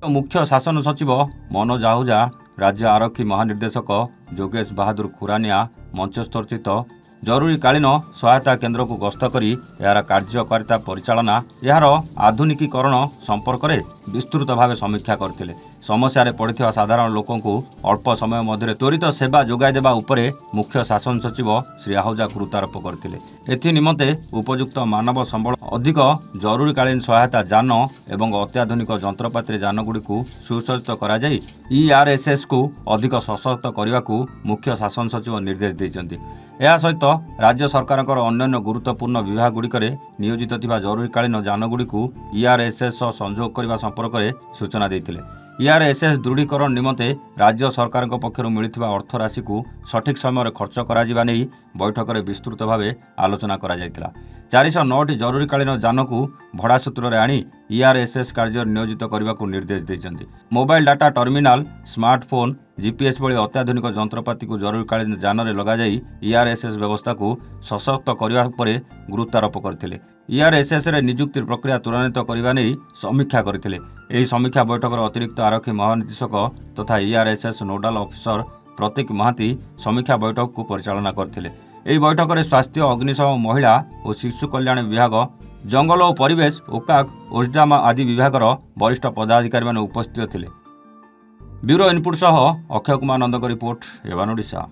मुख्य शासन सचिव मनोज आहूजा, राज्य आरक्षी महानिर्देशक जोगेश बहादुर खुरानिया मंचस्थस्थित जरूरीकालीन सहायता केन्द्र को गस्त करी यार कार्यकारिता परिचालना यार आधुनिकीकरण संपर्क में विस्तृत भाव समीक्षा करथिले। समस्या रे पड़िथिबा साधारण लोकंकु अल्प समय मध्य त्वरित सेवा जोगाई देबा उपरे मुख्य शासन सचिव श्री आहूजा गुरुत्वारोप करथिले। एथि निमंते उपयुक्त मानव संबल, अधिक जरूरीकालीन सहायता यान एवं अत्याधुनिक जंत्रपाति यानगुड़िक सुसज्जित करा जाई ईआरएसएस को अधिक सशक्त करने को मुख्य शासन सचिव निर्देश देइछन्ति। या सहित राज्य सरकार अन्य गुरुत्वपूर्ण विभाग गुड़िकरे नियोजित थिबा जरूरीकालीन यानगुड़िक ईआरएसएस संयोग करने संपर्क में सूचना देइथिले। ईआरएसएस दृढ़ीकरण निमंते राज्य सरकार पक्षर मिलता अर्थ राशि को सठिक समय खर्च करा नहीं बैठक में विस्तृत भाव आलोचना करा जायतिला। 409टी जरूरीकालीन यान को भड़ा सूत्र आनी ईआरएसएस कार्य नियोजित करने को निर्देश देइछन्ति। Mobile data terminal, smartphone, GPS भली अत्याधुनिक जंत्रपाति को जरूरीकालीन यान में लगाई ईआरएसएस व्यवस्था को सशक्त करने पर गुरुत्वारोप करथिले। ईआरएसएस रे नियुक्ति प्रक्रिया त्वरान्वित करने नहीं समीक्षा करथिले। एही समीक्षा बैठक अतिरिक्त आरक्षी महानिदेशक तथा ईआरएसएस नोडाल अफिसर प्रतीक महांती समीक्षा बैठक को परिचालना करथिले। एही बैठक में स्वास्थ्य, अग्निशम, महिला और शिशु कल्याण विभाग, जंगल और परिवेश, ओकाक, ओस्डामा आदि विभागर वरिष्ठ पदाधिकारी उपस्थित थिले। ब्यूरो इनपुट सह अक्षय कुमार नंदक रिपोर्ट, एवान ओडिशा।